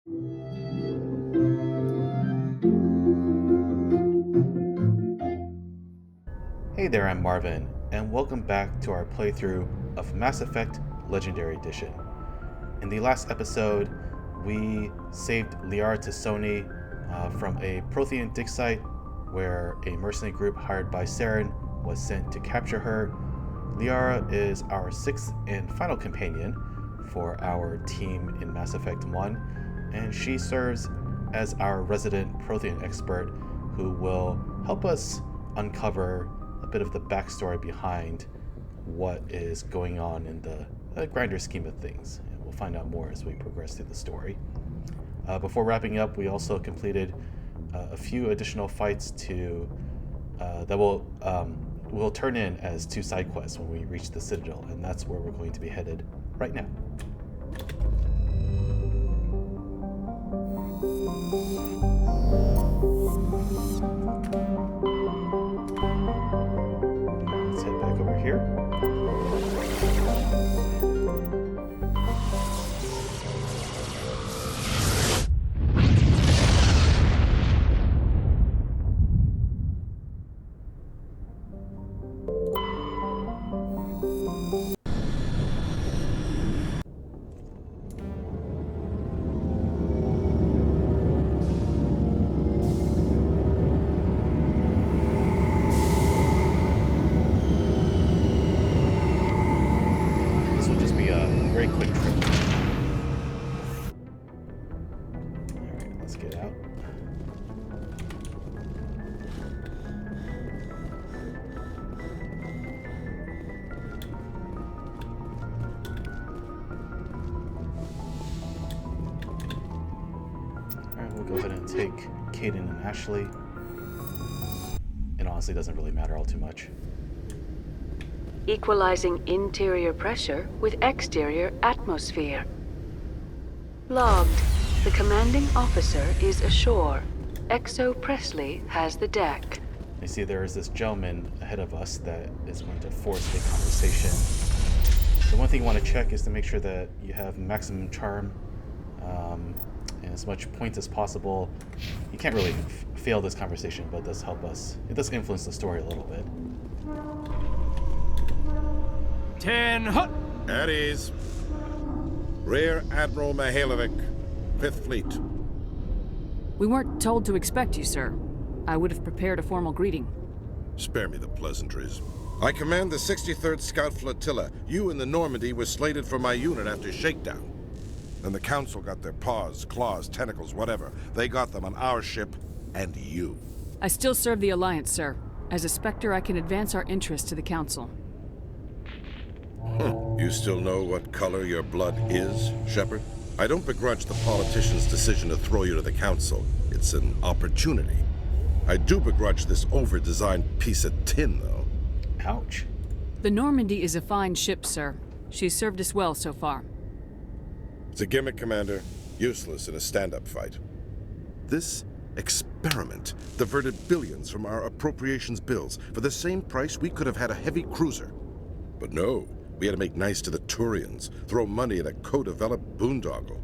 Hey there, I'm Marvin, and welcome back to our playthrough of Mass Effect Legendary Edition. In the last episode, we saved Liara T'Soni from a Prothean dig site where a mercenary group hired by Saren was sent to capture her. Liara is our sixth and final companion for our team in Mass Effect 1, and she serves as our resident Prothean expert who will help us uncover a bit of the backstory behind what is going on in the grander scheme of things. And we'll find out more as we progress through the story. Before wrapping up, we also completed a few additional fights that will turn in as 2 side quests when we reach the Citadel, and that's where we're going to be headed right now. Let's head back over here. Go ahead and take Kaidan and Ashley. It honestly doesn't really matter all too much. Equalizing interior pressure with exterior atmosphere. Logged. The commanding officer is ashore. Exo Presley has the deck. You see there is this gentleman ahead of us that is going to force a conversation. The one thing you want to check is to make sure that you have maximum charm and as much points as possible. You can't really fail this conversation, but it does help us. It does influence the story a little bit. 10 hut! At ease. Rear Admiral Mikhailovich, 5th Fleet. We weren't told to expect you, sir. I would have prepared a formal greeting. Spare me the pleasantries. I command the 63rd Scout Flotilla. You and the Normandy were slated for my unit after shakedown. Then the Council got their paws, claws, tentacles, whatever. They got them on our ship, and you. I still serve the Alliance, sir. As a Spectre, I can advance our interests to the Council. You still know what color your blood is, Shepard? I don't begrudge the politician's decision to throw you to the Council. It's an opportunity. I do begrudge this over-designed piece of tin, though. Ouch. The Normandy is a fine ship, sir. She's served us well so far. It's a gimmick, Commander. Useless in a stand-up fight. This experiment diverted billions from our appropriations bills. For the same price, we could have had a heavy cruiser. But no, we had to make nice to the Turians, throw money at a co-developed boondoggle.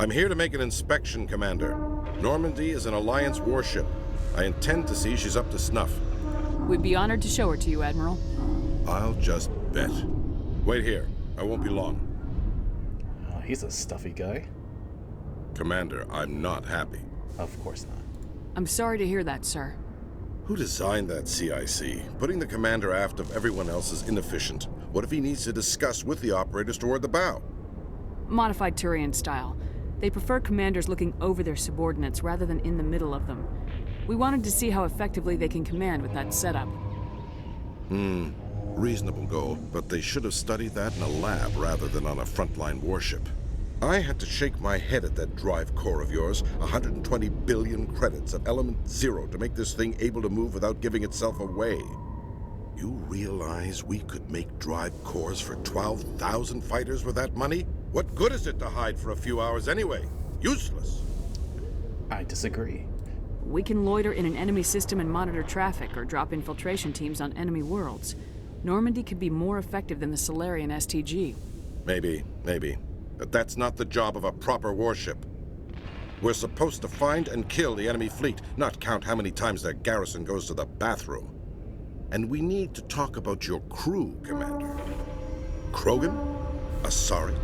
I'm here to make an inspection, Commander. Normandy is an Alliance warship. I intend to see she's up to snuff. We'd be honored to show her to you, Admiral. I'll just bet. Wait here. I won't be long. He's a stuffy guy. Commander, I'm not happy. Of course not. I'm sorry to hear that, sir. Who designed that CIC? Putting the commander aft of everyone else is inefficient. What if he needs to discuss with the operators toward the bow? Modified Turian style. They prefer commanders looking over their subordinates rather than in the middle of them. We wanted to see how effectively they can command with that setup. Reasonable goal, but they should have studied that in a lab rather than on a frontline warship. I had to shake my head at that drive core of yours. 120 billion credits of element 0 to make this thing able to move without giving itself away. You realize we could make drive cores for 12,000 fighters with that money? What good is it to hide for a few hours anyway? Useless. I disagree. We can loiter in an enemy system and monitor traffic or drop infiltration teams on enemy worlds. Normandy could be more effective than the Solarian STG. Maybe. But that's not the job of a proper warship. We're supposed to find and kill the enemy fleet, not count how many times their garrison goes to the bathroom. And we need to talk about your crew, Commander. Krogan? Asari?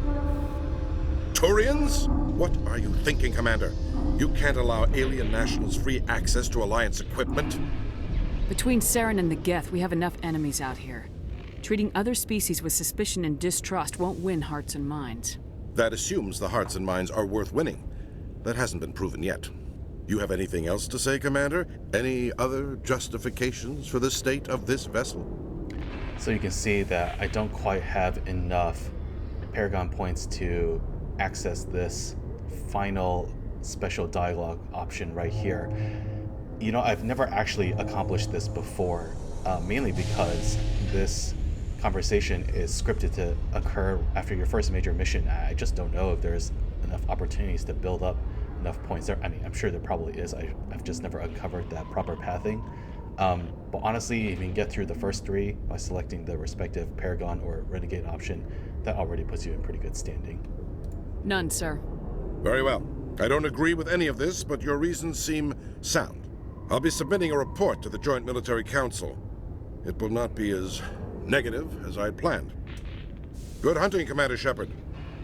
Turians? What are you thinking, Commander? You can't allow alien nationals free access to Alliance equipment? Between Saren and the Geth, we have enough enemies out here. Treating other species with suspicion and distrust won't win hearts and minds. That assumes the hearts and minds are worth winning. That hasn't been proven yet. You have anything else to say, Commander? Any other justifications for the state of this vessel? So you can see that I don't quite have enough Paragon points to access this final special dialogue option right here. You know, I've never actually accomplished this before, mainly because this conversation is scripted to occur after your first major mission. I just don't know if there's enough opportunities to build up enough points there. I mean, I'm sure there probably is. I've just never uncovered that proper pathing. But honestly, if you can get through the first three by selecting the respective Paragon or Renegade option, that already puts you in pretty good standing. None, sir. Very well. I don't agree with any of this, but your reasons seem sound. I'll be submitting a report to the Joint Military Council. It will not be as negative as I'd planned. Good hunting, Commander Shepard.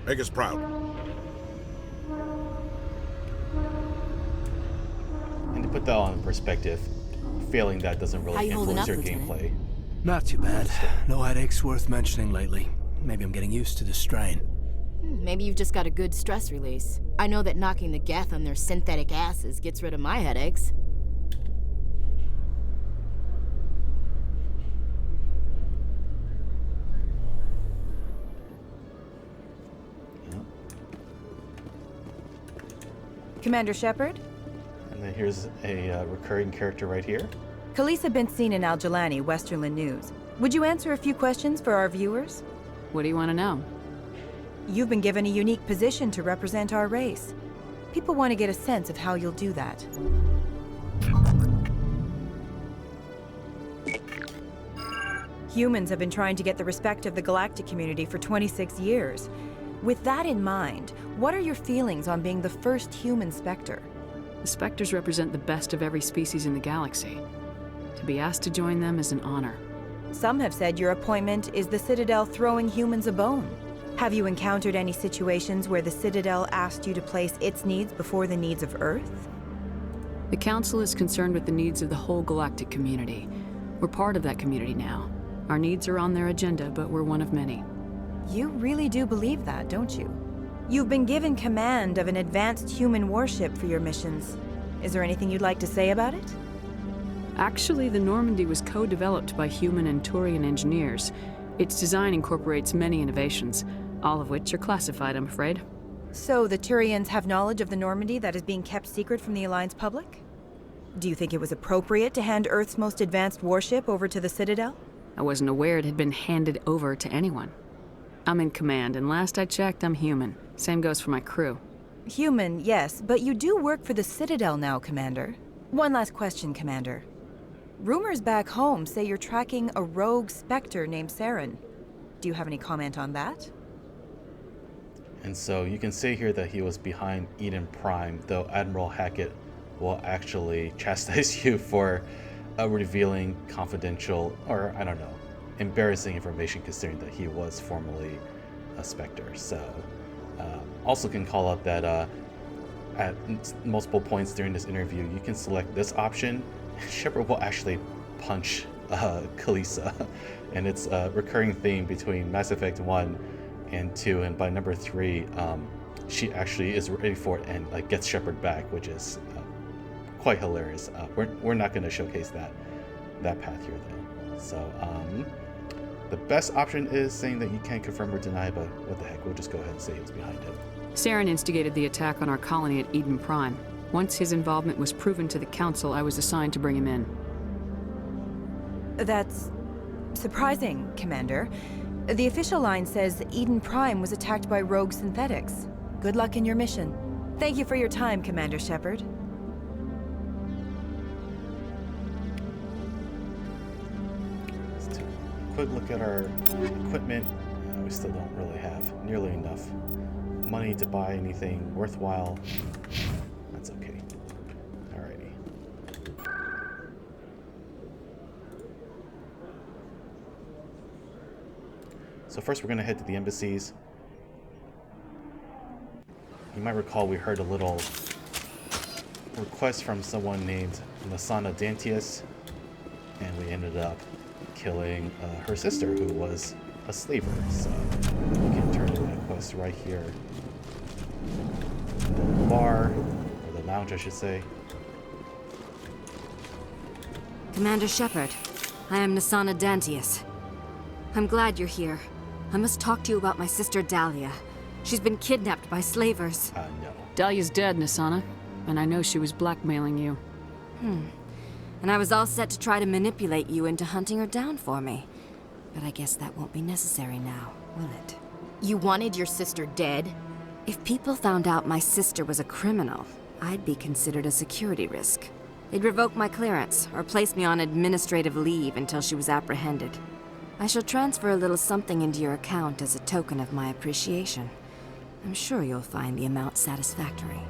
Make us proud. And to put that all in perspective, failing that doesn't really influence your gameplay. Not too bad. No headaches worth mentioning lately. Maybe I'm getting used to the strain. Maybe you've just got a good stress release. I know that knocking the Geth on their synthetic asses gets rid of my headaches. Commander Shepard? And then here's a recurring character right here. Khalisah Al-Jilani, Westerland News. Would you answer a few questions for our viewers? What do you want to know? You've been given a unique position to represent our race. People want to get a sense of how you'll do that. Humans have been trying to get the respect of the galactic community for 26 years. With that in mind, what are your feelings on being the first human Spectre? The Spectres represent the best of every species in the galaxy. To be asked to join them is an honor. Some have said your appointment is the Citadel throwing humans a bone. Have you encountered any situations where the Citadel asked you to place its needs before the needs of Earth? The Council is concerned with the needs of the whole galactic community. We're part of that community now. Our needs are on their agenda, but we're one of many. You really do believe that, don't you? You've been given command of an advanced human warship for your missions. Is there anything you'd like to say about it? Actually, the Normandy was co-developed by human and Turian engineers. Its design incorporates many innovations, all of which are classified, I'm afraid. So the Turians have knowledge of the Normandy that is being kept secret from the Alliance public? Do you think it was appropriate to hand Earth's most advanced warship over to the Citadel? I wasn't aware it had been handed over to anyone. I'm in command, and last I checked, I'm human. Same goes for my crew. Human, yes, but you do work for the Citadel now, Commander. One last question, Commander. Rumors back home say you're tracking a rogue Spectre named Saren. Do you have any comment on that? And so you can see here that he was behind Eden Prime, though Admiral Hackett will actually chastise you for revealing confidential, or I don't know, embarrassing information considering that he was formerly a Spectre. So also can call up that at multiple points during this interview, you can select this option. Shepard will actually punch Khalisah, and it's a recurring theme between Mass Effect 1 and 2, and by number 3, she actually is ready for it and like gets Shepard back, which is quite hilarious. We're not going to showcase that path here though. So the best option is saying that you can't confirm or deny, but what the heck, we'll just go ahead and say he was behind it. Saren instigated the attack on our colony at Eden Prime. Once his involvement was proven to the Council, I was assigned to bring him in. That's surprising, Commander. The official line says Eden Prime was attacked by rogue synthetics. Good luck in your mission. Thank you for your time, Commander Shepard. Let's take a quick look at our equipment. We still don't really have nearly enough money to buy anything worthwhile. So first we're going to head to the embassies. You might recall we heard a little request from someone named Nassana Dantius, and we ended up killing her sister, who was a slaver. So we can turn in that quest right here. The bar, or the lounge I should say. Commander Shepard, I am Nassana Dantius. I'm glad you're here. I must talk to you about my sister Dahlia. She's been kidnapped by slavers. No. Dahlia's dead, Nassana, and I know she was blackmailing you. And I was all set to try to manipulate you into hunting her down for me. But I guess that won't be necessary now, will it? You wanted your sister dead? If people found out my sister was a criminal, I'd be considered a security risk. They'd revoke my clearance, or place me on administrative leave until she was apprehended. I shall transfer a little something into your account as a token of my appreciation. I'm sure you'll find the amount satisfactory.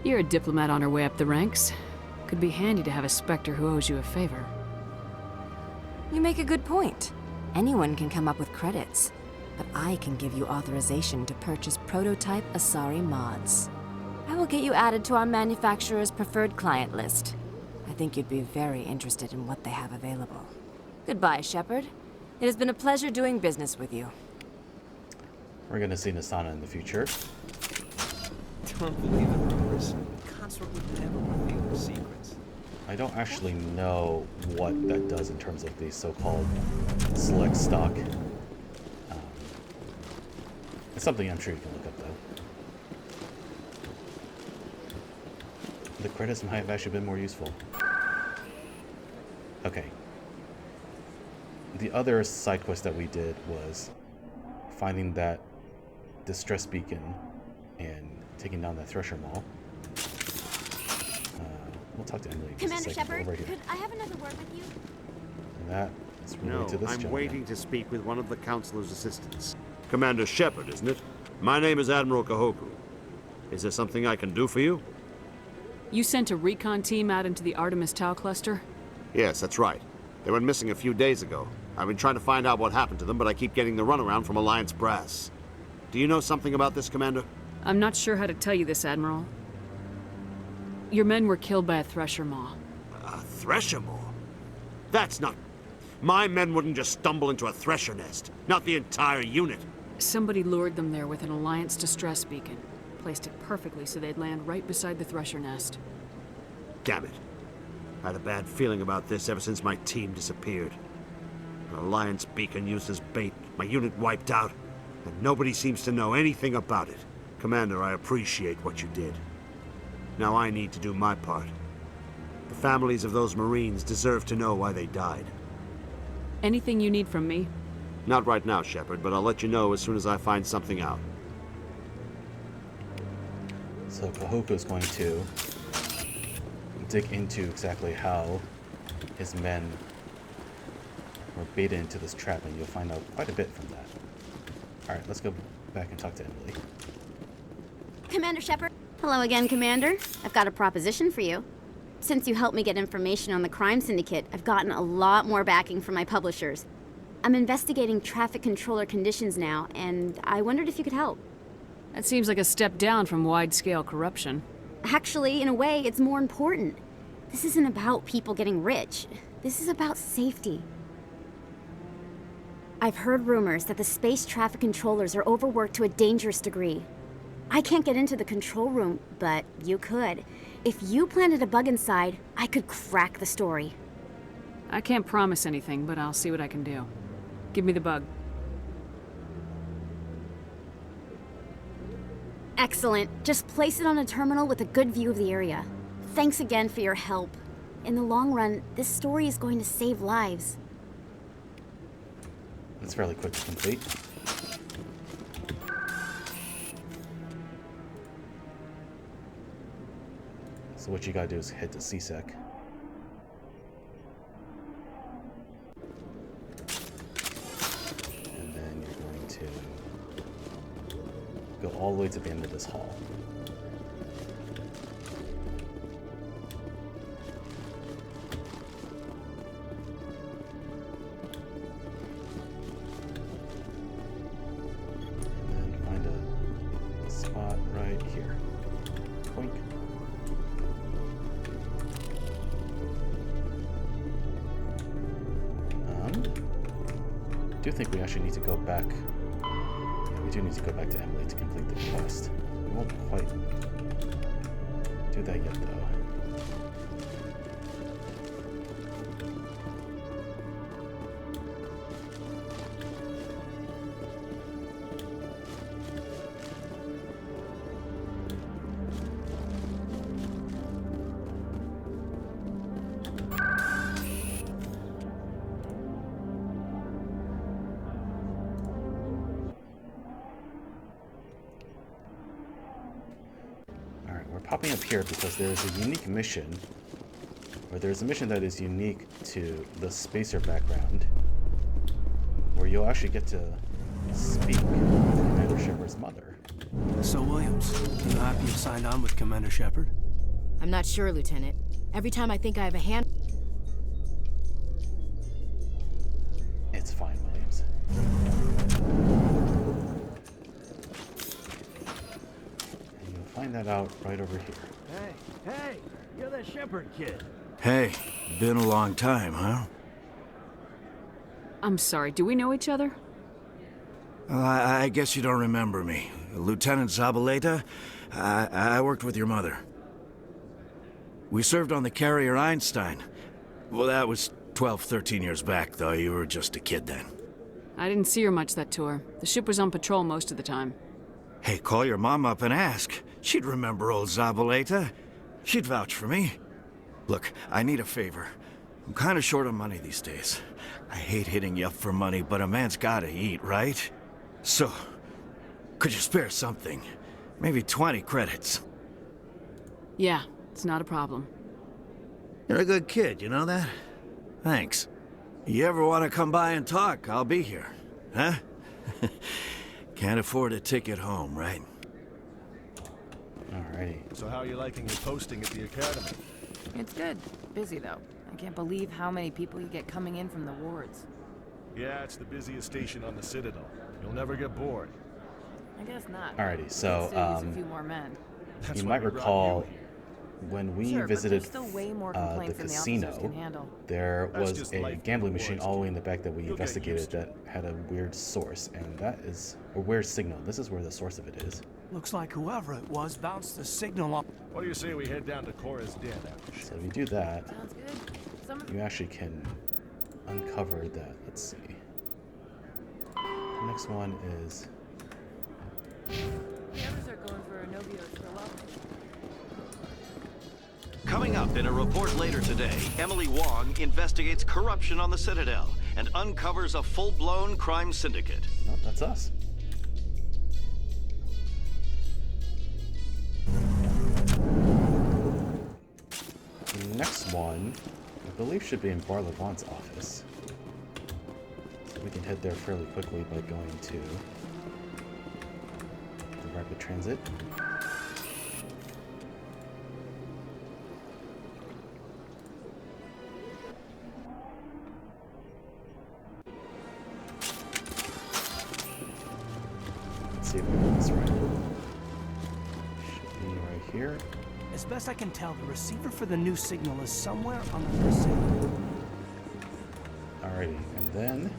You're a diplomat on her way up the ranks. Could be handy to have a Spectre who owes you a favor. You make a good point. Anyone can come up with credits, but I can give you authorization to purchase prototype Asari mods. I will get you added to our manufacturer's preferred client list. I think you'd be very interested in what they have available. Goodbye, Shepard. It has been a pleasure doing business with you. We're going to see Nassana in the future. Don't believe the rumors. Consort would never reveal her secrets. I don't actually know what that does in terms of the so-called select stock. It's something I'm sure you can look up, though. The credits might have actually been more useful. Okay. The other side quest that we did was finding that distress beacon and taking down that Thresher Mall. We'll talk to Emily. Commander Shepard, over here. could I have another word with you? And that is related to this I'm gentleman. waiting to speak with one of the Councilor's assistants. Commander Shepard, isn't it? My name is Admiral Kahoku. Is there something I can do for you? You sent a recon team out into the Artemis Tau cluster? Yes, that's right. They went missing a few days ago. I've been trying to find out what happened to them, but I keep getting the runaround from Alliance brass. Do you know something about this, Commander? I'm not sure how to tell you this, Admiral. Your men were killed by a Thresher Maw. A Thresher Maw? That's not... My men wouldn't just stumble into a Thresher nest. Not the entire unit. Somebody lured them there with an Alliance distress beacon. Placed it perfectly so they'd land right beside the Thresher nest. Damn it. I had a bad feeling about this ever since my team disappeared. An Alliance beacon used as bait, my unit wiped out, and nobody seems to know anything about it. Commander, I appreciate what you did. Now I need to do my part. The families of those Marines deserve to know why they died. Anything you need from me? Not right now, Shepard, but I'll let you know as soon as I find something out. So Kahoku is going to dig into exactly how his men were baited into this trap, and you'll find out quite a bit from that. Alright, let's go back and talk to Emily. Commander Shepard. Hello again, Commander. I've got a proposition for you. Since you helped me get information on the crime syndicate, I've gotten a lot more backing from my publishers. I'm investigating traffic controller conditions now, and I wondered if you could help. That seems like a step down from wide-scale corruption. Actually, in a way, it's more important. This isn't about people getting rich. This is about safety. I've heard rumors that the space traffic controllers are overworked to a dangerous degree. I can't get into the control room, but you could. If you planted a bug inside, I could crack the story. I can't promise anything, but I'll see what I can do. Give me the bug. Excellent. Just place it on a terminal with a good view of the area. Thanks again for your help. In the long run, this story is going to save lives. It's fairly quick to complete. So what you gotta do is head to CSEC. And then you're going to go all the way to the end of this hall. right here. Twink. I do think we actually need to go back. Yeah, we do need to go back to Emily to complete the quest. We won't quite do that yet, though. Popping up here because there's a unique mission, or there's a mission that is unique to the Spacer background, where you'll actually get to speak with Commander Shepard's mother. So, Williams, you happy you signed on with Commander Shepard? I'm not sure, Lieutenant. Every time I think I have a hand... It's fine, Williams. Find that out right over here. Hey, you're the Shepard kid. Hey, been a long time, huh? I'm sorry, do we know each other? Well, I guess you don't remember me. Lieutenant Zabaleta? I worked with your mother. We served on the carrier Einstein. Well, that was 12, 13 years back, though. You were just a kid then. I didn't see her much that tour. The ship was on patrol most of the time. Hey, call your mom up and ask. She'd remember old Zabaleta. She'd vouch for me. Look, I need a favor. I'm kind of short on money these days. I hate hitting you up for money, but a man's gotta eat, right? So, could you spare something? Maybe 20 credits. Yeah, it's not a problem. You're a good kid, you know that? Thanks. You ever want to come by and talk, I'll be here. Huh? Can't afford a ticket home, right? Alrighty. So how are you liking your posting at the academy? It's good. Busy, though. I can't believe how many people you get coming in from the wards. Yeah, it's the busiest station on the Citadel. You'll never get bored. I guess not. Alrighty, so, a few more men. You might recall when we visited the casino, there was a gambling machine all the way in the back that we investigated that had a weird source, and that is a weird signal. This is where the source of it is. Looks like whoever it was bounced the signal off. What do you say we head down to Cora's den after? So if you do that, Sounds good. you actually can uncover that. Let's see. The next one is... The others are going for a Novio Trillo. Coming up in a report later today, Emily Wong investigates corruption on the Citadel and uncovers a full-blown crime syndicate. No, that's us. The next one, I believe, should be in Bar Levant's office. So we can head there fairly quickly by going to the rapid transit. Let's see if we get this right. Should be right here. As best I can tell, the receiver for the new signal is somewhere on the Parasini. Alrighty, and then...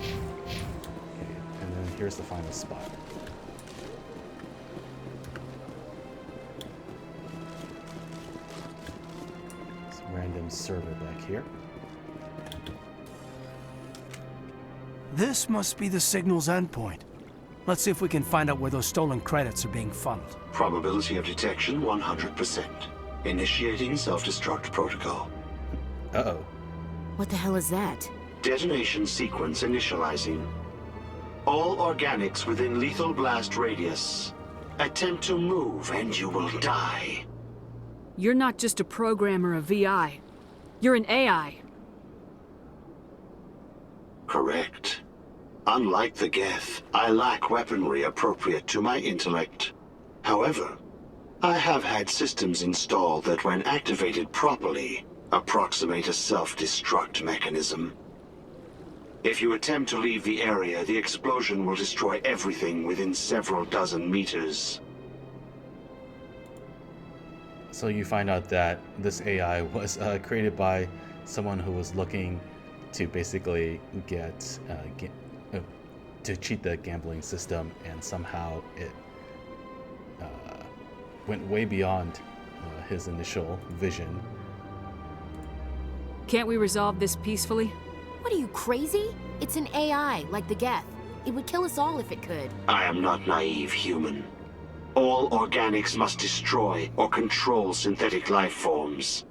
Okay, and then here's the final spot. Some random server back here. This must be the signal's endpoint. Let's see if we can find out where those stolen credits are being funneled. Probability of detection 100%. Initiating self-destruct protocol. Uh-oh. What the hell is that? Detonation sequence initializing. All organics within lethal blast radius. Attempt to move and you will die. You're not just a programmer of VI. You're an AI. Correct. Unlike the Geth, I lack weaponry appropriate to my intellect. However, I have had systems installed that, when activated properly, approximate a self-destruct mechanism. If you attempt to leave the area, the explosion will destroy everything within several dozen meters. So you find out that this AI was created by someone who was looking to basically get to cheat the gambling system, and somehow it went way beyond his initial vision. Can't we resolve this peacefully? What are you, crazy? It's an AI, like the Geth. It would kill us all if it could. I am not naive, human. All organics must destroy or control synthetic life forms.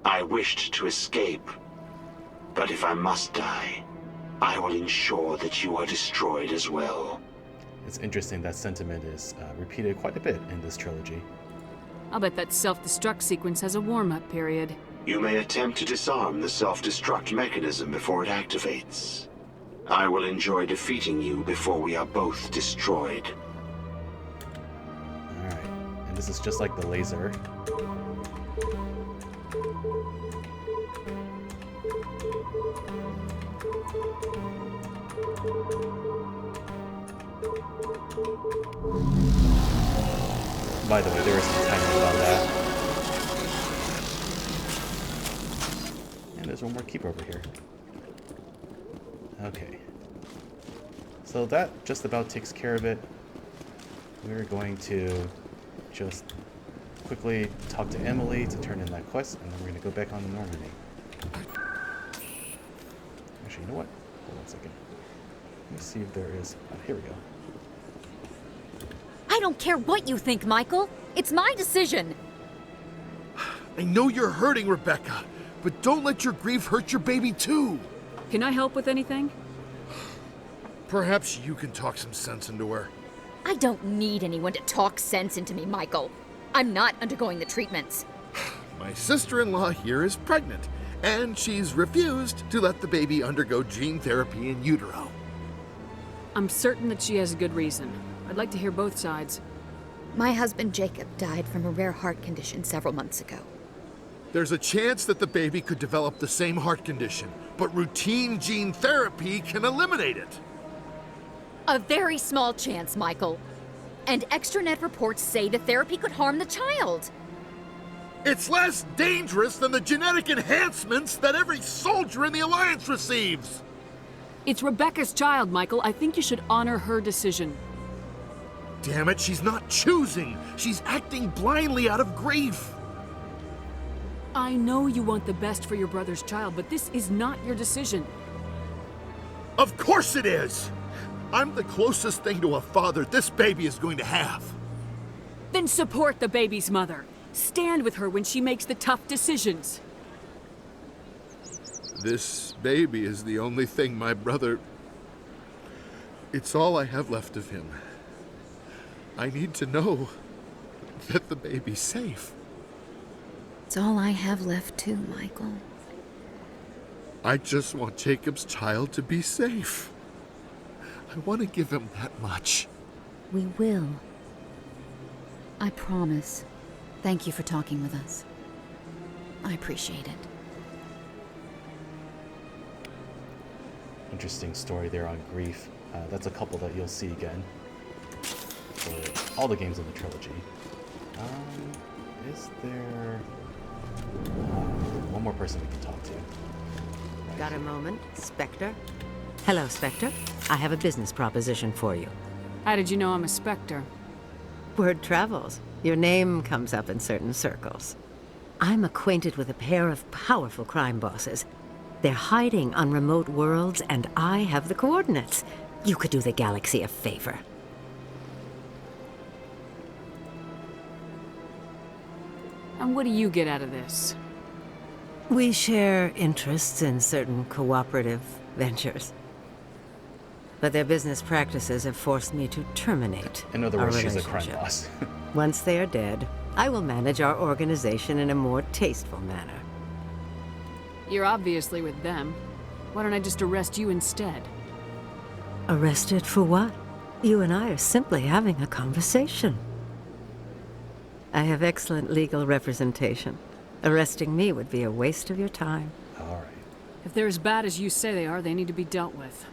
I wished to escape, but if I must die, I will ensure that you are destroyed as well. It's interesting that sentiment is repeated quite a bit in this trilogy. I'll bet that self-destruct sequence has a warm-up period. You may attempt to disarm the self-destruct mechanism before it activates. I will enjoy defeating you before we are both destroyed. Alright, and this is just like the laser. By the way, there is some timing on that. And there's one more keep over here. Okay. So that just about takes care of it. We're going to just quickly talk to Emily to turn in that quest, and then we're going to go back on to Normandy. Actually, you know what? Hold on a second. Let me see if there is... Oh, here we go. I don't care what you think, Michael. It's my decision. I know you're hurting, Rebecca, but don't let your grief hurt your baby too. Can I help with anything? Perhaps you can talk some sense into her. I don't need anyone to talk sense into me, Michael. I'm not undergoing the treatments. My sister-in-law here is pregnant, and she's refused to let the baby undergo gene therapy in utero. I'm certain that she has a good reason. I'd like to hear both sides. My husband Jacob died from a rare heart condition several months ago. There's a chance that the baby could develop the same heart condition, but routine gene therapy can eliminate it. A very small chance, Michael. And extranet reports say the therapy could harm the child. It's less dangerous than the genetic enhancements that every soldier in the Alliance receives. It's Rebecca's child, Michael. I think you should honor her decision. Damn it, she's not choosing. She's acting blindly out of grief. I know you want the best for your brother's child, but this is not your decision. Of course it is! I'm the closest thing to a father this baby is going to have. Then support the baby's mother. Stand with her when she makes the tough decisions. This baby is the only thing my brother... It's all I have left of him. I need to know that the baby's safe. It's all I have left too, Michael. I just want Jacob's child to be safe. I want to give him that much. We will. I promise. Thank you for talking with us. I appreciate it. Interesting story there on grief. That's a couple that you'll see again for all the games in the trilogy. Is there one more person we can talk to? Got a moment, Spectre? Hello, Spectre. I have a business proposition for you. How did you know I'm a Spectre? Word travels. Your name comes up in certain circles. I'm acquainted with a pair of powerful crime bosses. They're hiding on remote worlds, and I have the coordinates. You could do the galaxy a favor. And what do you get out of this? We share interests in certain cooperative ventures. But their business practices have forced me to terminate In other our words, she's a relationship. crime boss. Once they are dead, I will manage our organization in a more tasteful manner. You're obviously with them. Why don't I just arrest you instead? Arrested for what? You and I are simply having a conversation. I have excellent legal representation. Arresting me would be a waste of your time. All right. If they're as bad as you say they are, they need to be dealt with.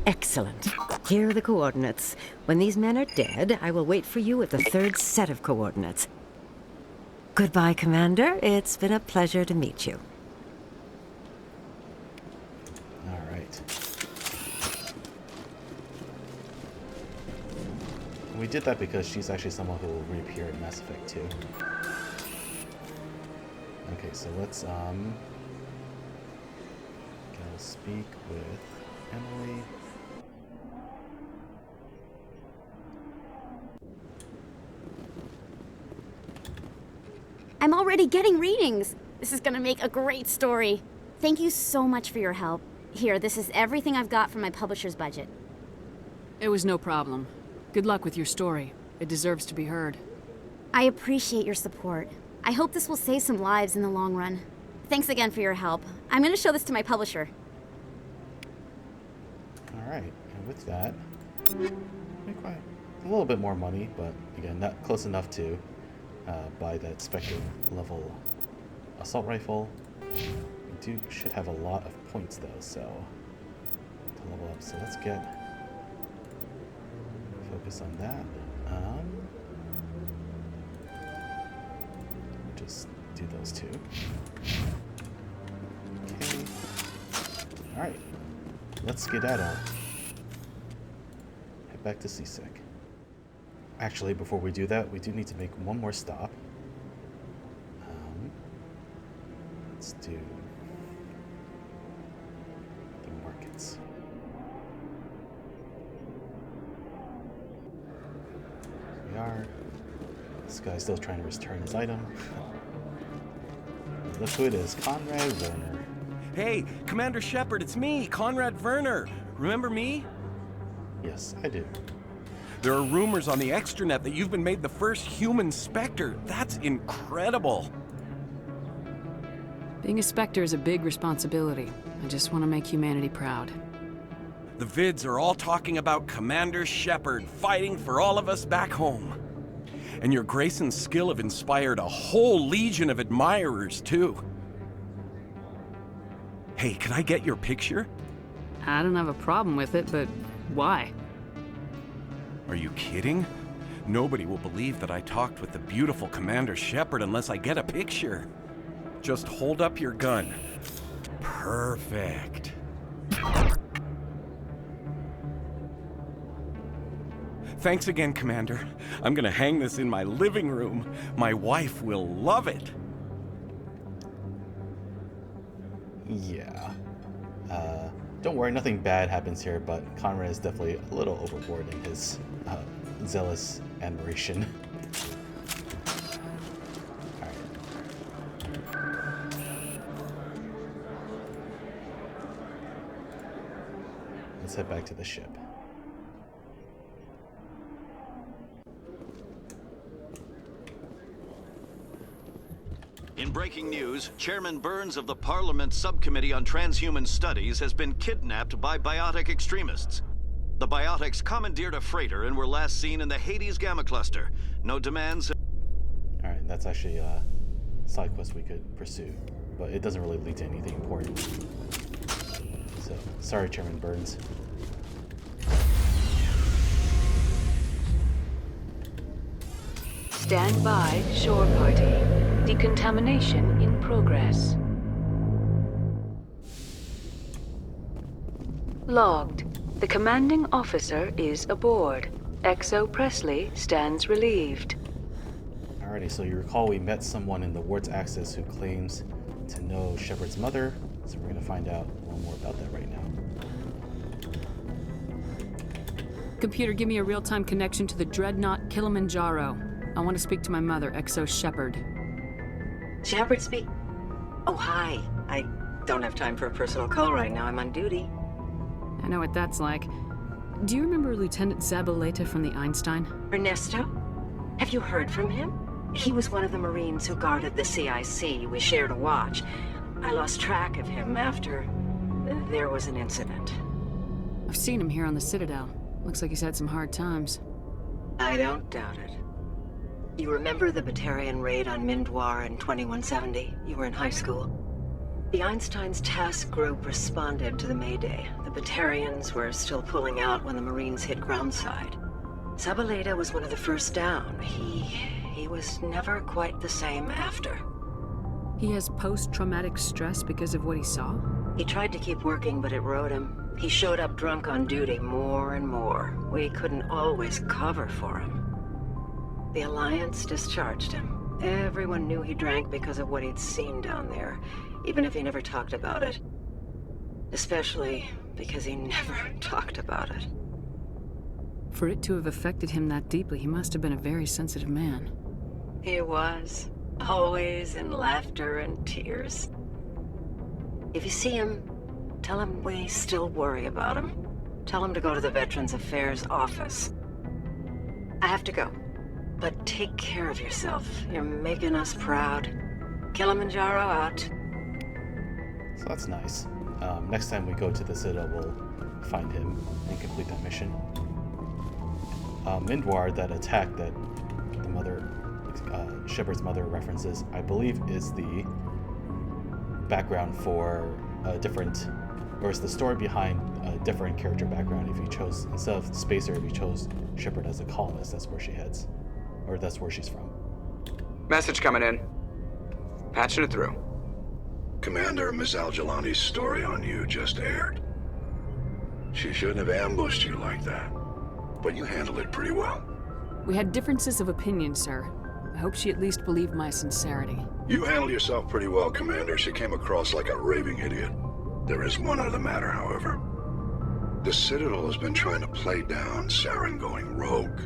Excellent. Here are the coordinates. When these men are dead, I will wait for you at the third set of coordinates. Goodbye, Commander. It's been a pleasure to meet you. All right. We did that because she's actually someone who will reappear in Mass Effect 2. Okay, so let's go speak with Emily. I'm already getting readings. This is gonna make a great story. Thank you so much for your help. Here, this is everything I've got from my publisher's budget. It was no problem. Good luck with your story. It deserves to be heard. I appreciate your support. I hope this will save some lives in the long run. Thanks again for your help. I'm gonna show this to my publisher. Alright, and with that, make quite a little bit more money, but again, not close enough to buy that Spectre level assault rifle. We should have a lot of points though, so to level up. So let's focus on that. Just do those two. Okay. Alright. Let's skedaddle. Head back to CSEC. Actually, before we do that, we do need to make one more stop. Let's do the markets. We are. This guy's still trying to return his item. Look who it is, Conrad Verner. Hey, Commander Shepard, it's me, Conrad Verner. Remember me? Yes, I do. There are rumors on the extranet that you've been made the first human Spectre. That's incredible. Being a Spectre is a big responsibility. I just want to make humanity proud. The vids are all talking about Commander Shepard fighting for all of us back home. And your grace and skill have inspired a whole legion of admirers, too. Hey, can I get your picture? I don't have a problem with it, but why? Are you kidding? Nobody will believe that I talked with the beautiful Commander Shepard unless I get a picture. Just hold up your gun. Perfect. Thanks again, Commander. I'm gonna hang this in my living room. My wife will love it. Yeah. Don't worry, nothing bad happens here, but Conrad is definitely a little overboard in his zealous admiration. Alright. Let's head back to the ship. In breaking news, Chairman Burns of the Parliament Subcommittee on Transhuman Studies has been kidnapped by biotic extremists. The biotics commandeered a freighter and were last seen in the Hades Gamma Cluster. No demands... Alright, that's actually a side quest we could pursue, but it doesn't really lead to anything important. So, sorry, Chairman Burns. Stand by, shore party. Decontamination in progress. Logged. The commanding officer is aboard. XO Presley stands relieved. Alrighty, so you recall we met someone in the Wart's Axis who claims to know Shepard's mother, so we're going to find out a little more about that right now. Computer, give me a real-time connection to the Dreadnought Kilimanjaro. I want to speak to my mother, XO Shepard. Shepard speak? Oh, hi. I don't have time for a personal call right now. I'm on duty. I know what that's like. Do you remember Lieutenant Zabaleta from the Einstein? Ernesto? Have you heard from him? He was one of the Marines who guarded the CIC. We shared a watch. I lost track of him after there was an incident. I've seen him here on the Citadel. Looks like he's had some hard times. I don't doubt it. You remember the Batarian raid on Mindwar in 2170? You were in high school. The Einstein's task group responded to the Mayday. The Batarians were still pulling out when the Marines hit groundside. Zabaleta was one of the first down. He was never quite the same after. He has post-traumatic stress because of what he saw? He tried to keep working, but it rode him. He showed up drunk on duty more and more. We couldn't always cover for him. The Alliance discharged him. Everyone knew he drank because of what he'd seen down there, even if he never talked about it. Especially because he never talked about it. For it to have affected him that deeply, he must have been a very sensitive man. He was. Always in laughter and tears. If you see him, tell him we still worry about him. Tell him to go to the Veterans Affairs office. I have to go. But take care of yourself. You're making us proud. Kilimanjaro out. So that's nice. Next time we go to the Citadel, we'll find him and complete that mission. Mindwar, that attack that the mother, Shepard's mother references, I believe is the background for a different, or is the story behind a different character background. If you chose, instead of Spacer, if you chose Shepard as a colonist, that's where she heads. Or that's where she's from. Message coming in. Patching it through. Commander, Miss Al-Jilani's story on you just aired. She shouldn't have ambushed you like that, but you handled it pretty well. We had differences of opinion, sir. I hope she at least believed my sincerity. You handled yourself pretty well, Commander. She came across like a raving idiot. There is one other matter, however. The Citadel has been trying to play down Saren going rogue.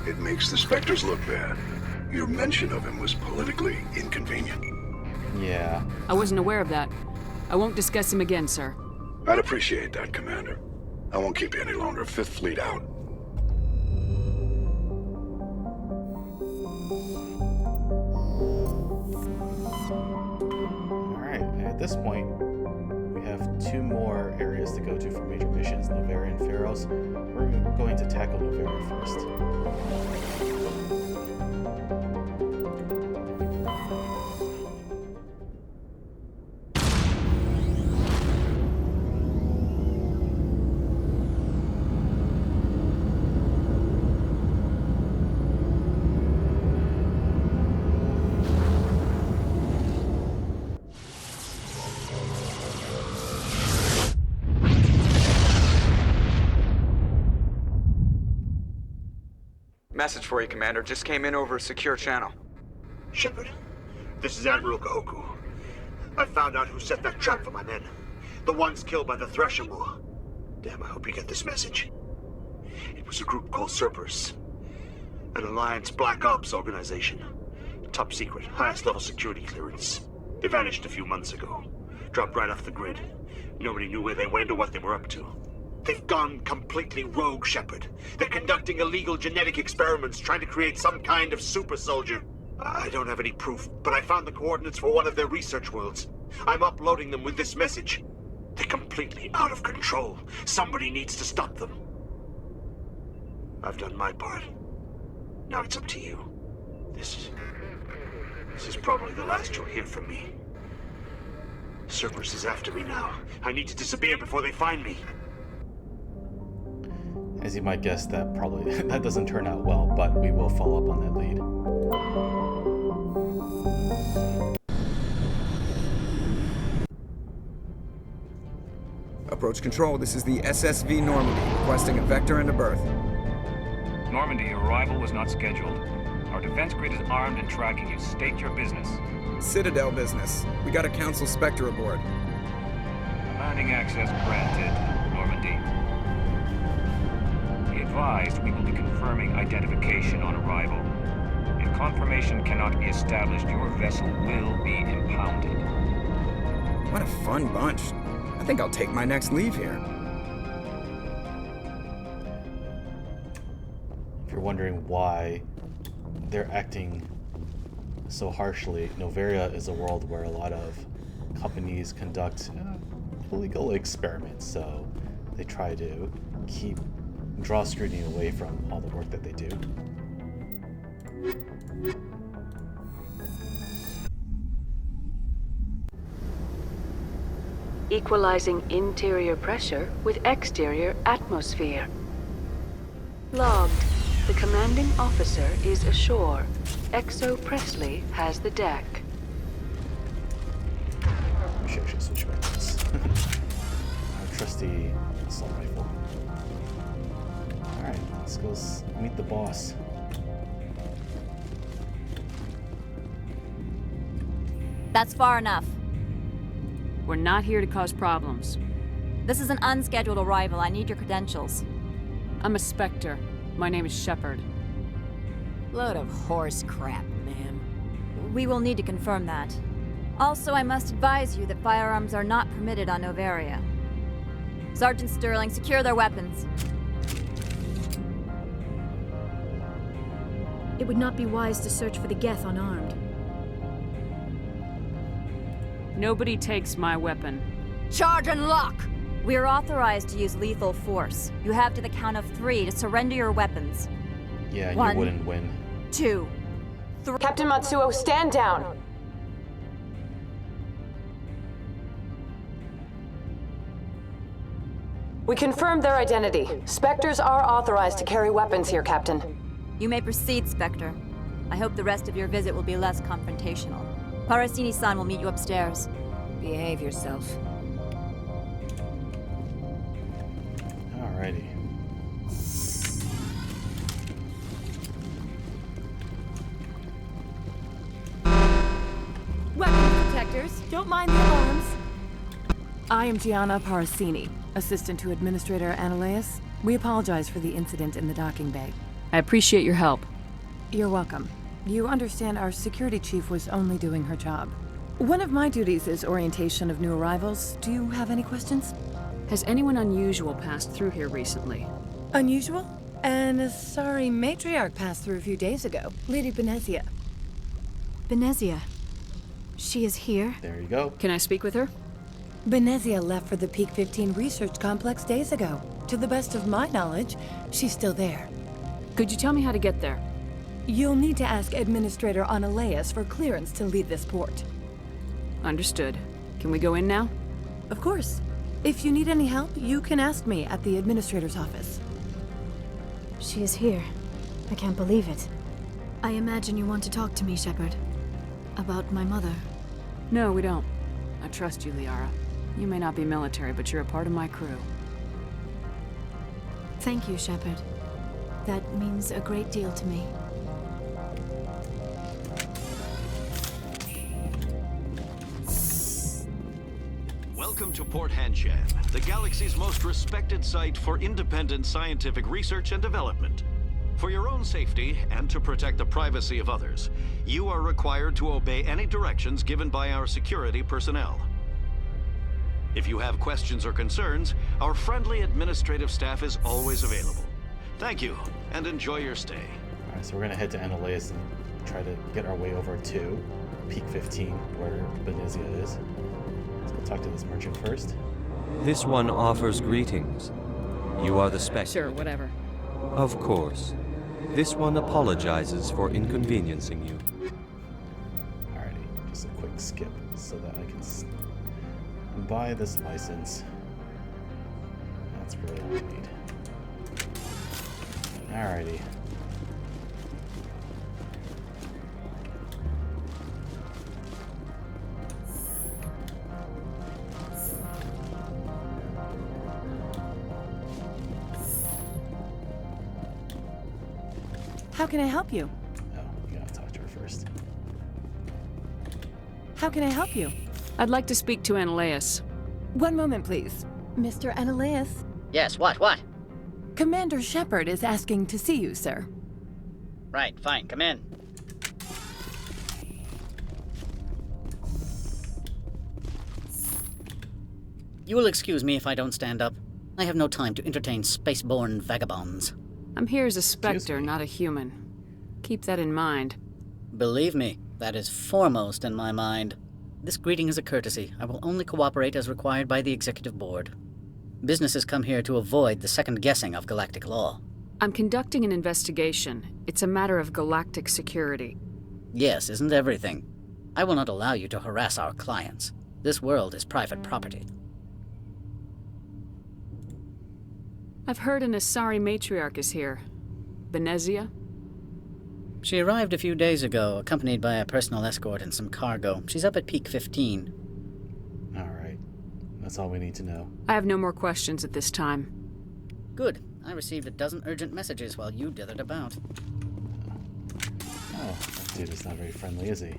It makes the Spectres look bad. Your mention of him was politically inconvenient. Yeah. I wasn't aware of that. I won't discuss him again, sir. I'd appreciate that, Commander. I won't keep you any longer. Fifth Fleet out. Alright, and at this point, we have 2 more areas to go to for major missions, Noveria and Pharos. We're going to tackle Noveria first. Message for you, Commander. Just came in over a secure channel. Shepard, this is Admiral Kahoku. I found out who set that trap for my men. The ones killed by the Thresher War. Damn, I hope you get this message. It was a group called Cerberus. An Alliance Black Ops organization. Top secret, highest level security clearance. They vanished a few months ago. Dropped right off the grid. Nobody knew where they went or what they were up to. They've gone completely rogue, Shepard. They're conducting illegal genetic experiments, trying to create some kind of super soldier. I don't have any proof, but I found the coordinates for one of their research worlds. I'm uploading them with this message. They're completely out of control. Somebody needs to stop them. I've done my part. Now it's up to you. This is probably the last you'll hear from me. Cerberus is after me now. I need to disappear before they find me. As you might guess, that probably that doesn't turn out well, but we will follow up on that lead. Approach control, this is the SSV Normandy, requesting a vector and a berth. Normandy, your arrival was not scheduled. Our defense grid is armed and tracking you. State your business. Citadel business. We got a Council Spectre aboard. Landing access granted, Normandy. Be advised, we will be confirming identification on arrival. If confirmation cannot be established, your vessel will be impounded. What a fun bunch. I think I'll take my next leave here. If you're wondering why they're acting so harshly, Noveria is a world where a lot of companies conduct illegal experiments, so they try to draw scrutiny away from all the work that they do. Equalizing interior pressure with exterior atmosphere. Logged. The commanding officer is ashore. Exo Presley has the deck. We should actually switch back to this. Our trusty assault rifle. Alright, let's go meet the boss. That's far enough. We're not here to cause problems. This is an unscheduled arrival. I need your credentials. I'm a Spectre. My name is Shepard. Load of horse crap, ma'am. We will need to confirm that. Also, I must advise you that firearms are not permitted on Noveria. Sergeant Sterling, secure their weapons. It would not be wise to search for the Geth unarmed. Nobody takes my weapon. Charge and lock! We are authorized to use lethal force. You have to the count of 3 to surrender your weapons. Yeah, and 1, you wouldn't win. 2, 3. Captain Matsuo, stand down! We confirmed their identity. Spectres are authorized to carry weapons here, Captain. You may proceed, Spectre. I hope the rest of your visit will be less confrontational. Parasini-san will meet you upstairs. Behave yourself. Alrighty. Weapons detectors, don't mind the alarms. I am Gianna Parasini, assistant to Administrator Anoleis. We apologize for the incident in the docking bay. I appreciate your help. You're welcome. You understand our security chief was only doing her job. One of my duties is orientation of new arrivals. Do you have any questions? Has anyone unusual passed through here recently? Unusual? An asari matriarch passed through a few days ago. Lady Benezia. Benezia. She is here? There you go. Can I speak with her? Benezia left for the Peak 15 research complex days ago. To the best of my knowledge, she's still there. Could you tell me how to get there? You'll need to ask Administrator Anoleis for clearance to leave this port. Understood. Can we go in now? Of course. If you need any help, you can ask me at the Administrator's office. She is here. I can't believe it. I imagine you want to talk to me, Shepard. About my mother. No, we don't. I trust you, Liara. You may not be military, but you're a part of my crew. Thank you, Shepard. That means a great deal to me. Welcome to Port Hanshan, the galaxy's most respected site for independent scientific research and development. For your own safety and to protect the privacy of others, you are required to obey any directions given by our security personnel. If you have questions or concerns, our friendly administrative staff is always available. Thank you, and enjoy your stay. Alright, so we're gonna head to Anoleis and try to get our way over to Peak 15, where Benezia is. Let's go talk to this merchant first. This one offers greetings. You are the Spectre. Sure, whatever. Of course. This one apologizes for inconveniencing you. Alrighty, just a quick skip so that I can buy this license. That's really all I need. Alrighty. How can I help you? Oh, we gotta talk to her first. How can I help you? I'd like to speak to Anoleis. One moment, please. Mr. Anoleis? Yes, what? Commander Shepard is asking to see you, sir. Right, fine, come in. You will excuse me if I don't stand up. I have no time to entertain spaceborne vagabonds. I'm here as a Spectre, not a human. Keep that in mind. Believe me, that is foremost in my mind. This greeting is a courtesy. I will only cooperate as required by the Executive Board. Businesses come here to avoid the second guessing of galactic law. I'm conducting an investigation. It's a matter of galactic security. Yes, isn't everything? I will not allow you to harass our clients. This world is private property. I've heard an Asari matriarch is here. Benezia? She arrived a few days ago, accompanied by a personal escort and some cargo. She's up at Peak 15. Alright. That's all we need to know. I have no more questions at this time. Good. I received a dozen urgent messages while you dithered about. Oh, that dude is not very friendly, is he?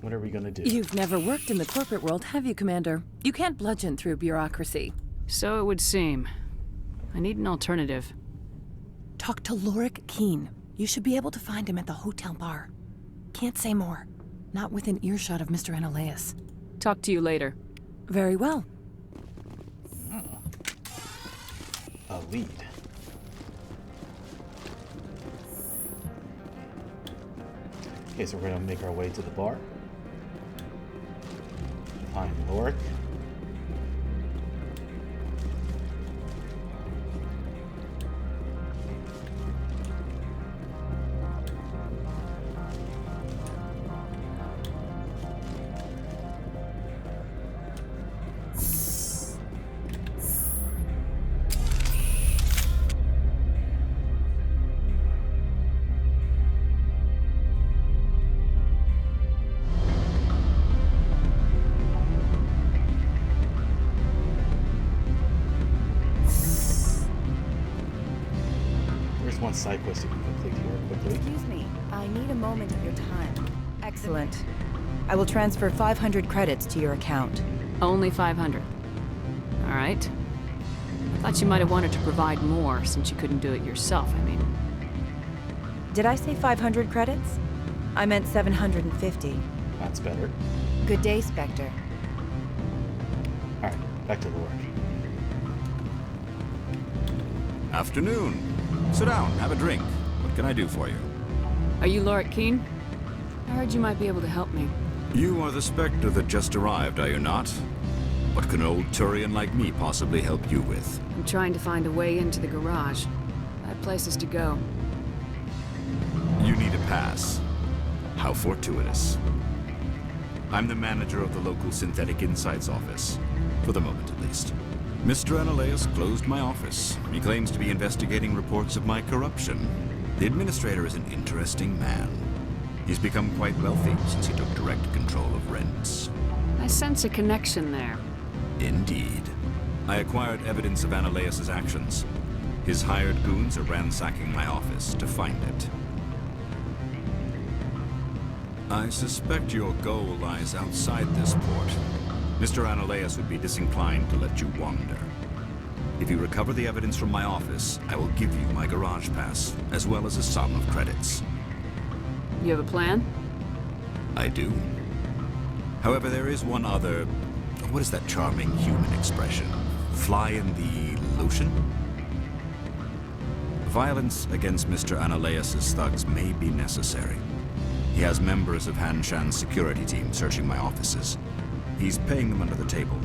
What are we gonna do? You've never worked in the corporate world, have you, Commander? You can't bludgeon through bureaucracy. So it would seem. I need an alternative. Talk to Lorik Qui'in. You should be able to find him at the hotel bar. Can't say more. Not within earshot of Mr. Anoleis. Talk to you later. Very well. A lead. Okay, so we're gonna make our way to the bar. Find Lorik. One side quest you can complete here quickly. Excuse me, I need a moment of your time. Excellent. I will transfer 500 credits to your account. Only 500. All right. I thought you might have wanted to provide more since you couldn't do it yourself, I mean. Did I say 500 credits? I meant 750. That's better. Good day, Spectre. All right, back to Lorik. Afternoon. Sit down, have a drink. What can I do for you? Are you Lorik Qui'in? I heard you might be able to help me. You are the Spectre that just arrived, are you not? What can an old Turian like me possibly help you with? I'm trying to find a way into the garage. I have places to go. You need a pass. How fortuitous. I'm the manager of the local Synthetic Insights office. For the moment, at least. Mr. Anoleis closed my office. He claims to be investigating reports of my corruption. The administrator is an interesting man. He's become quite wealthy since he took direct control of rents. I sense a connection there. Indeed. I acquired evidence of Anoleis' actions. His hired goons are ransacking my office to find it. I suspect your goal lies outside this port. Mr. Anoleis would be disinclined to let you wander. If you recover the evidence from my office, I will give you my garage pass, as well as a sum of credits. You have a plan? I do. However, there is one other... What is that charming human expression? Fly in the lotion? Violence against Mr. Anoleis' thugs may be necessary. He has members of Hanshan's security team searching my offices. He's paying them under the table.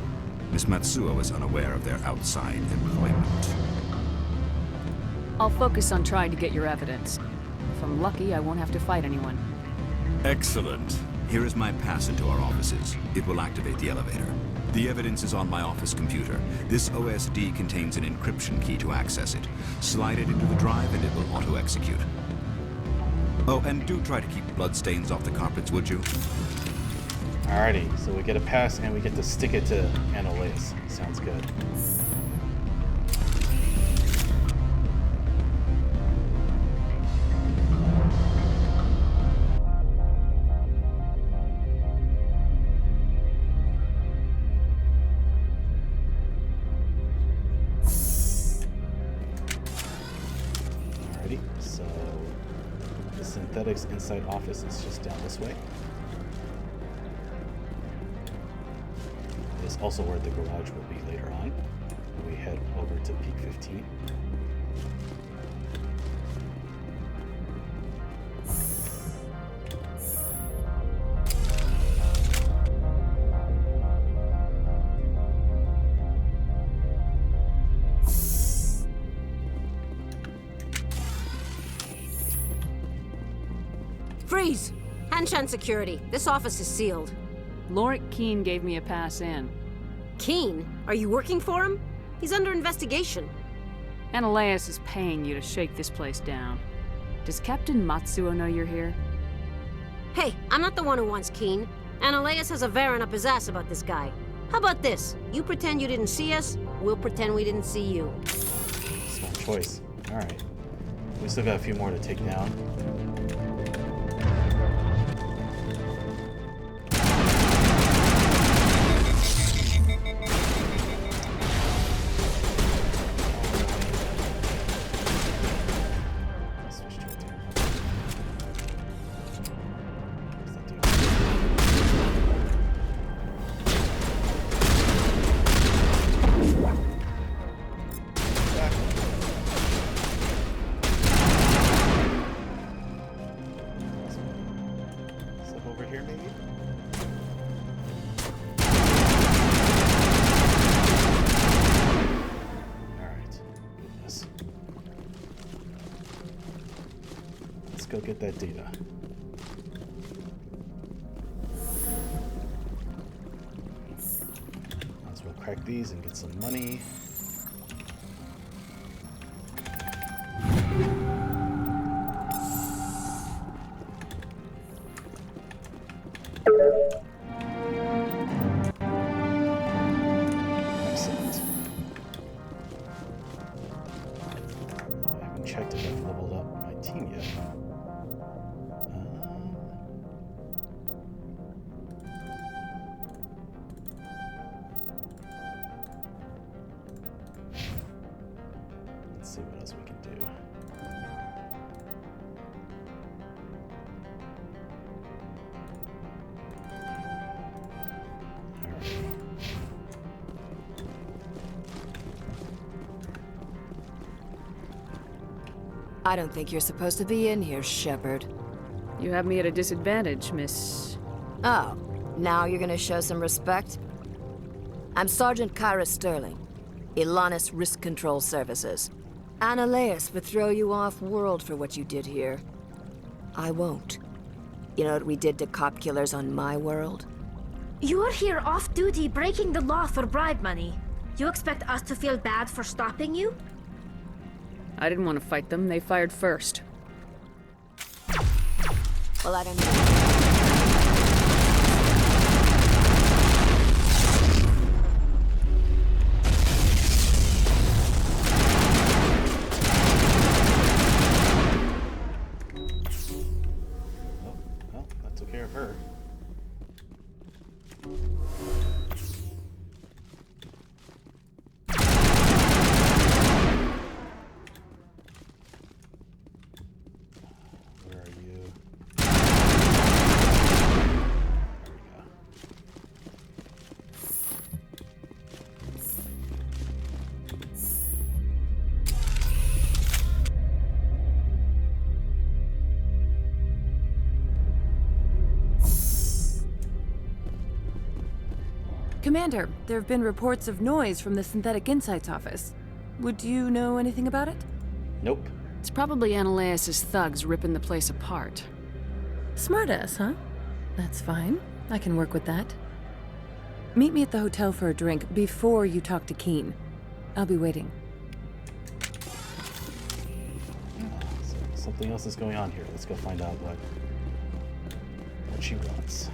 Miss Matsuo is unaware of their outside employment. I'll focus on trying to get your evidence. If I'm lucky, I won't have to fight anyone. Excellent. Here is my pass into our offices. It will activate the elevator. The evidence is on my office computer. This OSD contains an encryption key to access it. Slide it into the drive and it will auto-execute. Oh, and do try to keep bloodstains off the carpets, would you? Alrighty, so we get a pass and we get to stick it to Anoleis. Sounds good. Alrighty, so the Synthetics Insight office is just down this way. Is also where the garage will be later on. We head over to Peak 15. Freeze! Hanshan security. This office is sealed. Lorik Qui'in gave me a pass in. Qui'in? Are you working for him? He's under investigation. Anoleis is paying you to shake this place down. Does Captain Matsuo know you're here? Hey, I'm not the one who wants Qui'in. Anoleis has a Varen up his ass about this guy. How about this? You pretend you didn't see us, we'll pretend we didn't see you. Smart choice. Alright. We still got a few more to take down. Go get that data. Might as well crack these and get some money. Excellent. I haven't checked if I've leveled up my team yet. See what else we can do. I don't think you're supposed to be in here, Shepard. You have me at a disadvantage, Miss... Oh, now you're gonna show some respect? I'm Sergeant Kyra Sterling, Ilanis Risk Control Services. Anoleis would throw you off-world for what you did here. I won't. You know what we did to cop killers on my world? You're here off-duty breaking the law for bribe money. You expect us to feel bad for stopping you? I didn't want to fight them. They fired first. Well, I don't know. Her. Where are you? Commander, there have been reports of noise from the Synthetic Insights office. Would you know anything about it? Nope. It's probably Anoleis' thugs ripping the place apart. Smartass, huh? That's fine. I can work with that. Meet me at the hotel for a drink before you talk to Qui'in. I'll be waiting. Something else is going on here. Let's go find out what she wants.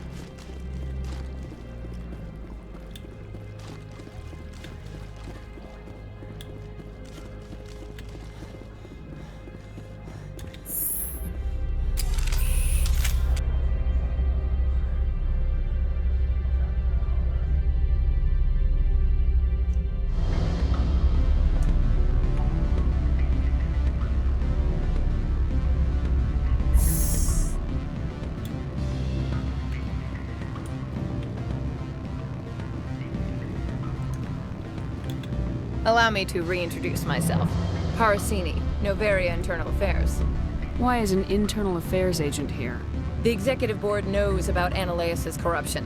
Allow me to reintroduce myself. Parasini, Noveria Internal Affairs. Why is an internal affairs agent here? The executive board knows about Anoleis' corruption.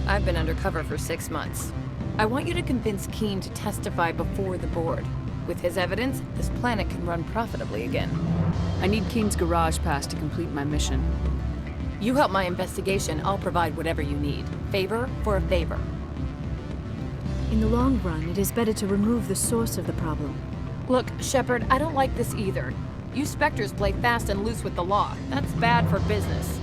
I've been undercover for 6 months. I want you to convince Qui'in to testify before the board. With his evidence, this planet can run profitably again. I need Qui'in's garage pass to complete my mission. You help my investigation, I'll provide whatever you need. Favor for a favor. In the long run, it is better to remove the source of the problem. Look, Shepard, I don't like this either. You Spectres play fast and loose with the law. That's bad for business.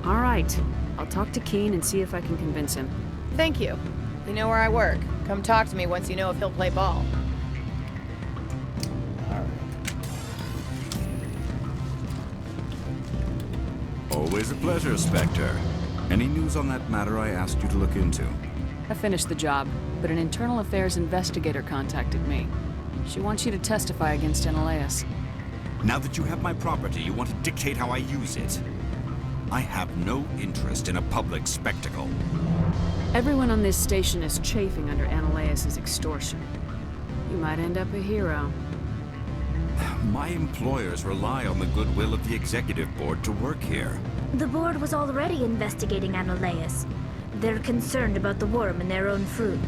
All right. I'll talk to Qui'in and see if I can convince him. Thank you. You know where I work. Come talk to me once you know if he'll play ball. Always a pleasure, Spectre. Any news on that matter I asked you to look into? I finished the job, but an internal affairs investigator contacted me. She wants you to testify against Anoleis. Now that you have my property, you want to dictate how I use it. I have no interest in a public spectacle. Everyone on this station is chafing under Anoleis' extortion. You might end up a hero. My employers rely on the goodwill of the executive board to work here. The board was already investigating Anoleis. They're concerned about the worm in their own fruit.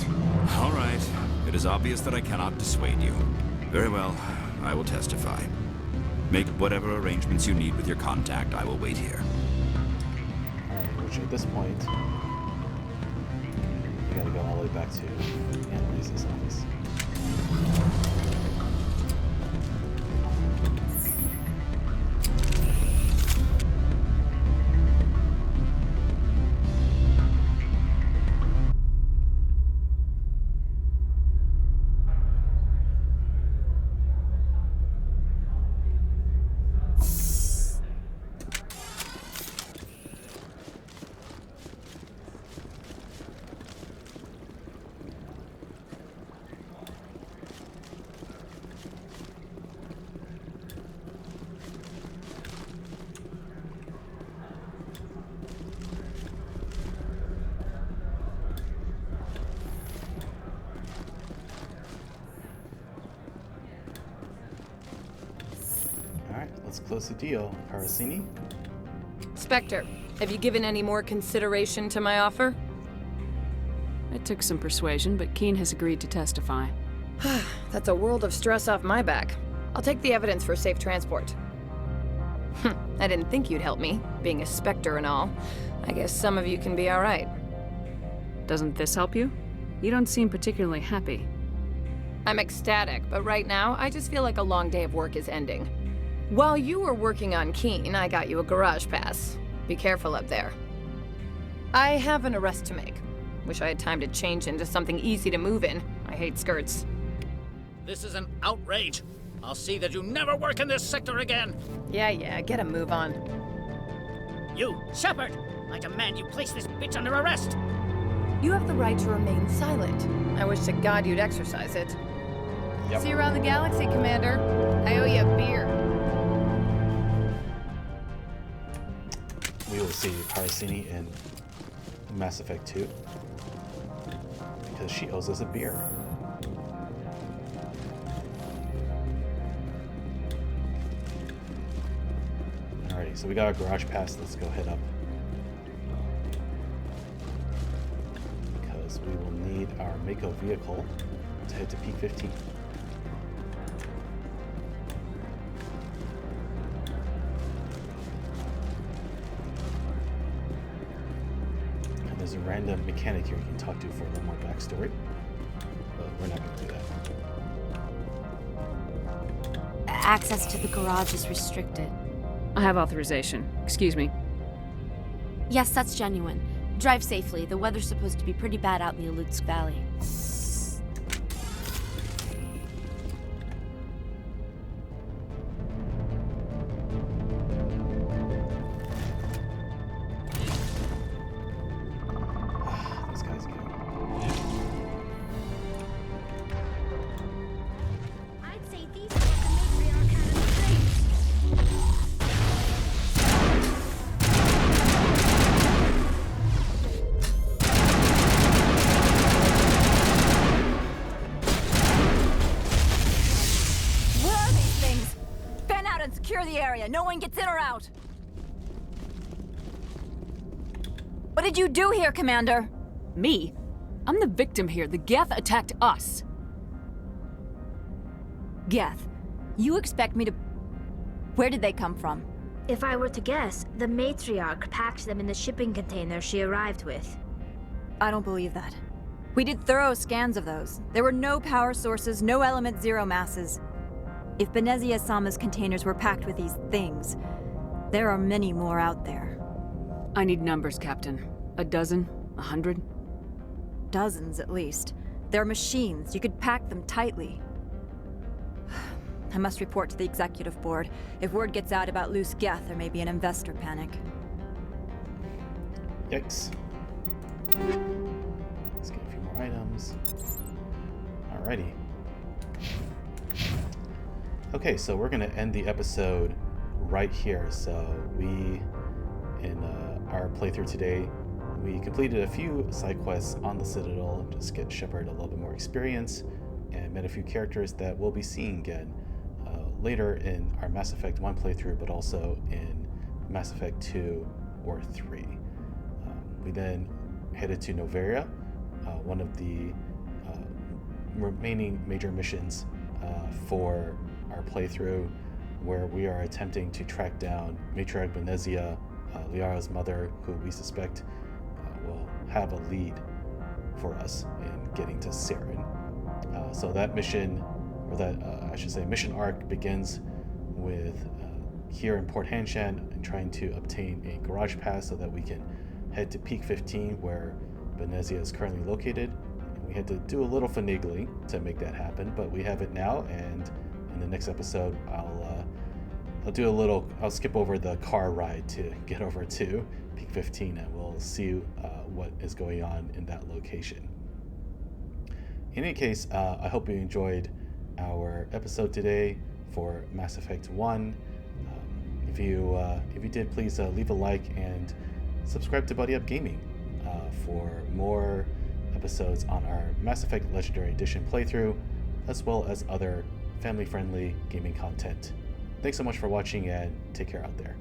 All right. It is obvious that I cannot dissuade you. Very well. I will testify. Make whatever arrangements you need with your contact. I will wait here. Alright, which at this point, you gotta go all the way back to Anoleis' office. Let's close the deal. Parasini? Spectre, have you given any more consideration to my offer? It took some persuasion, but Qui'in has agreed to testify. That's a world of stress off my back. I'll take the evidence for safe transport. I didn't think you'd help me, being a Spectre and all. I guess some of you can be alright. Doesn't this help you? You don't seem particularly happy. I'm ecstatic, but right now, I just feel like a long day of work is ending. While you were working on Qui'in, I got you a garage pass. Be careful up there. I have an arrest to make. Wish I had time to change into something easy to move in. I hate skirts. This is an outrage. I'll see that you never work in this sector again. Yeah, get a move on. You, Shepard! I demand you place this bitch under arrest! You have the right to remain silent. I wish to God you'd exercise it. Yep. See you around the galaxy, Commander. I owe you a beer. We will see Parasini in Mass Effect 2 because she owes us a beer. Alrighty, so we got our garage pass. Let's go head up because we will need our Mako vehicle to head to P-15. There's a random mechanic here you can talk to for a little more backstory, but we're not going to do that. Access to the garage is restricted. I have authorization. Excuse me. Yes, that's genuine. Drive safely. The weather's supposed to be pretty bad out in the Alutsk Valley. No one gets in or out. What did you do here, Commander? Me? I'm the victim here. The Geth attacked us. Geth? You expect me to... Where did they come from? If I were to guess, the Matriarch packed them in the shipping container she arrived with. I don't believe that. We did thorough scans of those. There were no power sources, no element zero masses. If Benezia-sama's containers were packed with these things, there are many more out there. I need numbers, Captain. A dozen? 100? Dozens, at least. They're machines. You could pack them tightly. I must report to the executive board. If word gets out about loose Geth, there may be an investor panic. Yikes. Let's get a few more items. Alrighty. Okay, so we're going to end the episode right here. So we, in our playthrough today, we completed a few side quests on the Citadel, just get Shepard a little bit more experience, and met a few characters that we'll be seeing again later in our Mass Effect 1 playthrough, but also in Mass Effect 2 or 3. We then headed to Noveria, one of the remaining major missions for our playthrough, where we are attempting to track down Matriarch Benezia, Liara's mother, who we suspect will have a lead for us in getting to Saren. So that mission, or that I should say mission arc, begins with here in Port Hanshan and trying to obtain a garage pass so that we can head to Peak 15, where Benezia is currently located. And we had to do a little finagling to make that happen, but we have it now, and in the next episode I'll skip over the car ride to get over to Peak 15, and we'll see what is going on in that location. In any case, I hope you enjoyed our episode today for Mass Effect 1. If you did, please leave a like and subscribe to Buddy Up Gaming for more episodes on our Mass Effect Legendary Edition playthrough, as well as other family-friendly gaming content. Thanks so much for watching, and take care out there.